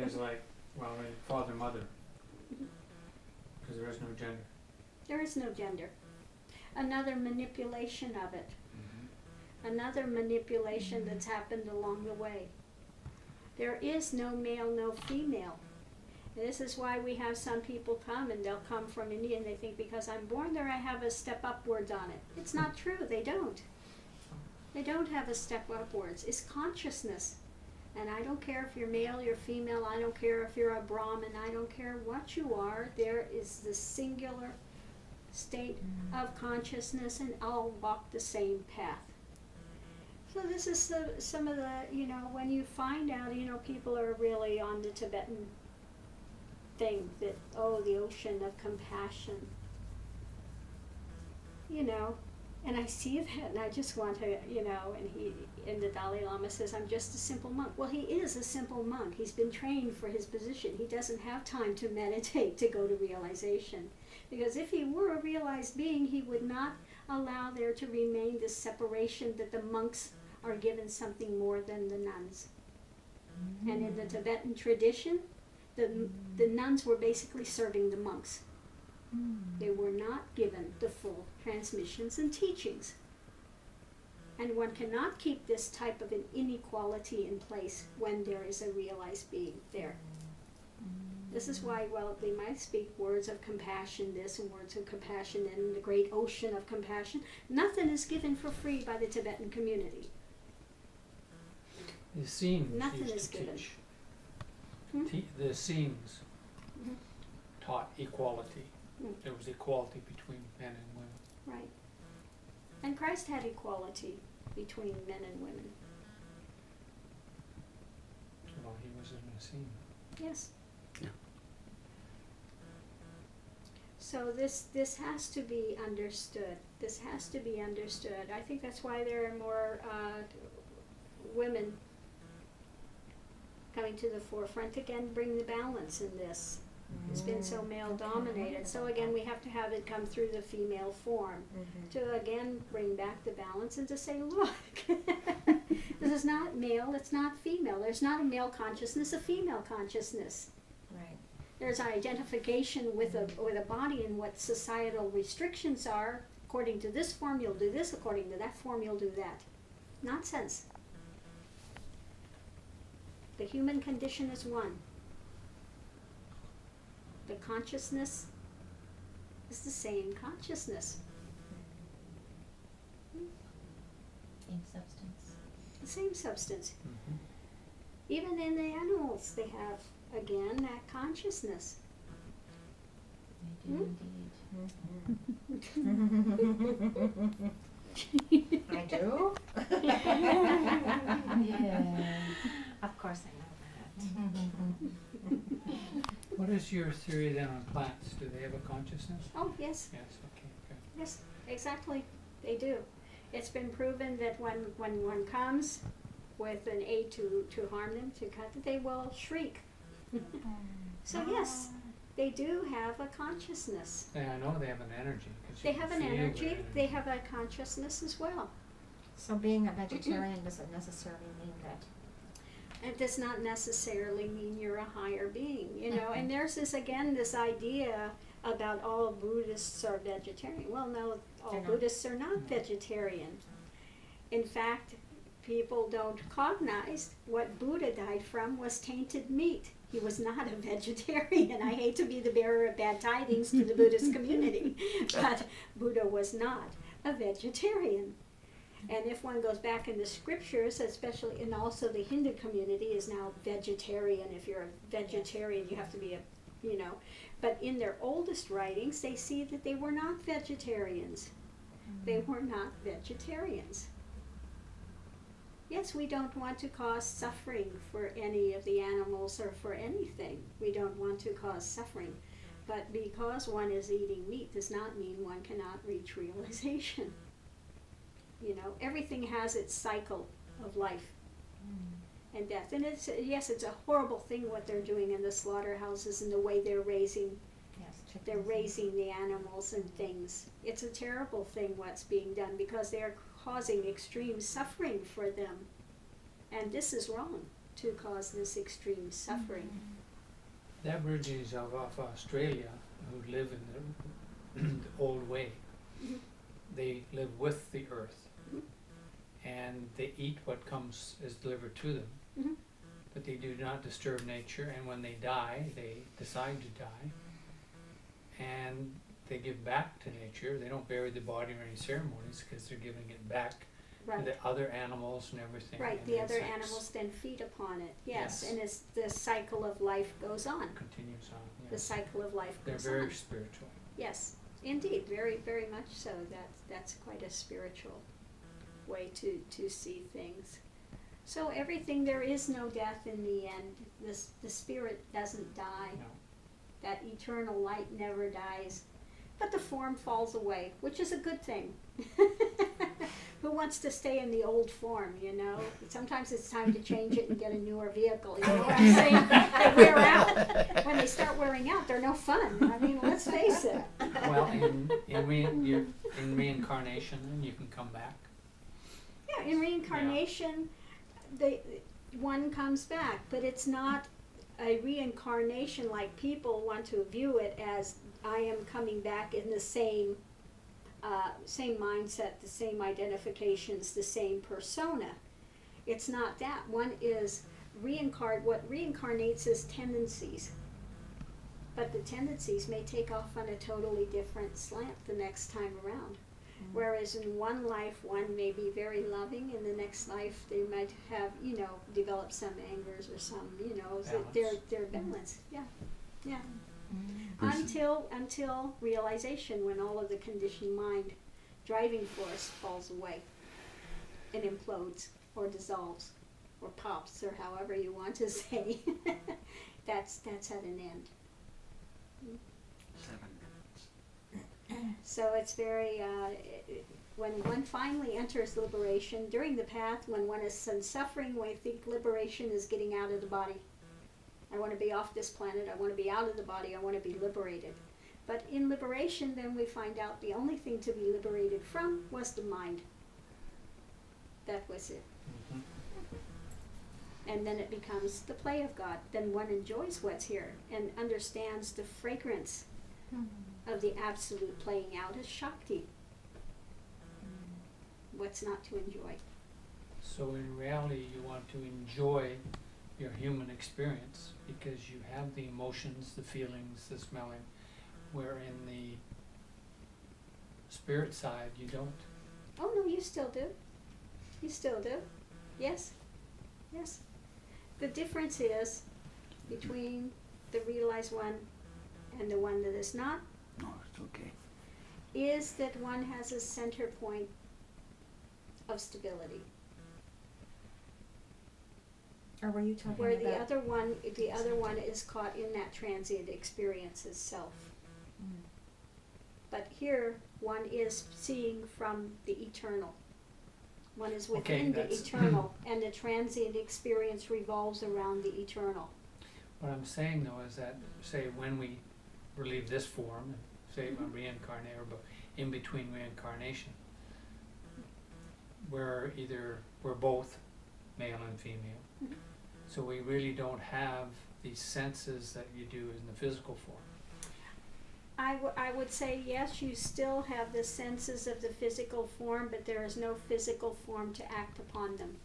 is like, well, father, mother, because there is no gender. There is no gender. Another manipulation of it. Another manipulation that's happened along the way. There is no male, no female. And this is why we have some people come, and they'll come from India and they think because I'm born there I have a step upwards on it. It's not true, they don't. They don't have a step upwards. It's consciousness. And I don't care if you're male, you're female, I don't care if you're a Brahmin, I don't care what you are, there is the singular state of consciousness and all walk the same path. So this is some of the, when you find out, people are really on the Tibetan thing that, the ocean of compassion. And I see that and I just want to, and the Dalai Lama says, I'm just a simple monk. Well, he is a simple monk. He's been trained for his position. He doesn't have time to meditate to go to realization. Because if he were a realized being, he would not allow there to remain this separation that the monks are given something more than the nuns. And in the Tibetan tradition, the nuns were basically serving the monks. They were not given the full transmissions and teachings. And one cannot keep this type of an inequality in place when there is a realized being there. This is why, they might speak words of compassion this and words of compassion and the great ocean of compassion. Nothing is given for free by the Tibetan community. The scenes Nothing used is to given. teach. The scenes taught equality. There was equality between men and women. Right. And Christ had equality between men and women. Well, he was in a scene. Yes. Yeah. So this has to be understood. This has to be understood. I think that's why there are more women coming to the forefront to again bring the balance in this. It's been so male dominated. So again we have to have it come through the female form to again bring back the balance and to say, look, this is not male, it's not female. There's not a male consciousness, a female consciousness. Right. There's identification with a body and what societal restrictions are. According to this form you'll do this, according to that form you'll do that. Nonsense. The human condition is one. The consciousness is the same consciousness. Same substance. The same substance. Even in the animals they have, again, that consciousness. They do indeed. I do? Yeah. Of course I know that. What is your theory then on plants? Do they have a consciousness? Oh, yes. Yes, okay, good. Yes, exactly. They do. It's been proven that when one comes with an aid to harm them, to cut, they will shriek. So yes, they do have a consciousness. Yeah, I know they have an energy. 'Cause They you have can an feel energy, their they have a consciousness as well. So being a vegetarian doesn't necessarily mean that. It does not necessarily mean you're a higher being, and there's this idea about all Buddhists are vegetarian. Well, no, all Buddhists are not vegetarian. In fact, people don't cognize what Buddha died from was tainted meat. He was not a vegetarian. I hate to be the bearer of bad tidings to the Buddhist community, but Buddha was not a vegetarian. And if one goes back in the scriptures, especially, and also the Hindu community is now vegetarian. If you're a vegetarian, you have to be but in their oldest writings, they see that they were not vegetarians. They were not vegetarians. Yes, we don't want to cause suffering for any of the animals or for anything. We don't want to cause suffering. But because one is eating meat does not mean one cannot reach realization. Everything has its cycle of life and death. And it's a horrible thing what they're doing in the slaughterhouses and the way they're raising the animals and things. It's a terrible thing what's being done because they're causing extreme suffering for them. And this is wrong, to cause this extreme suffering. The Aborigines of Australia who live in the old way, Mhm. they live with the earth, Mhm. and they eat what is delivered to them, Mhm. but they do not disturb nature, and when they die, they decide to die, and they give back to nature. They don't bury the body or any ceremonies because they're giving it back to Right. the other animals and everything. Right, and the other insects. animals then feed upon it, yes, Yes. and it's, the cycle of life goes on. Continues on, The yes. cycle of life They're goes very on. spiritual. Yes, indeed, very, very much so. That's quite a spiritual way to see things. So everything, there is no death in the end. The spirit doesn't die. No. That eternal light never dies. But the form falls away, which is a good thing. Who wants to stay in the old form, you know? Sometimes it's time to change it and get a newer vehicle, you know what I'm saying? They wear out. When they start wearing out, they're no fun. I mean, let's face it. Well, in reincarnation, then you can come back. Yeah, in reincarnation, one comes back, but it's not a reincarnation like people want to view it as, I am coming back in the same mindset, the same identifications, the same persona. It's not that. One is what reincarnates is tendencies. But the tendencies may take off on a totally different slant the next time around. Mm. Whereas in one life, one may be very loving, in the next life they might have, develop some angers or some, they're balanced. Yeah, yeah. Until realization, when all of the conditioned mind driving force falls away and implodes or dissolves or pops or however you want to say. that's at an end. 7 minutes. So it's very, when one finally enters liberation, during the path, when one is in suffering, we think liberation is getting out of the body. I want to be off this planet, I want to be out of the body, I want to be liberated. But in liberation, then we find out the only thing to be liberated from was the mind. That was it. Mhm. And then it becomes the play of God. Then one enjoys what's here and understands the fragrance of the absolute playing out as Shakti. What's not to enjoy? So in reality, you want to enjoy your human experience because you have the emotions, the feelings, the smelling, where in the spirit side you don't. Oh no, you still do. You still do. Yes. Yes. The difference is between the realized one and the one that is not, No, it's okay. is that one has a center point of stability. Or were you talking Where about? the other one is caught in that transient experience itself. Mm. But here, one is seeing from the eternal. One is Okay, within the that's eternal, and the transient experience revolves around the eternal. What I'm saying though is that, say, when we relieve this form, say Mhm. reincarnate or in between reincarnation, we're both male and female. Mhm. So we really don't have these senses that you do in the physical form. I would say yes, you still have the senses of the physical form, but there is no physical form to act upon them.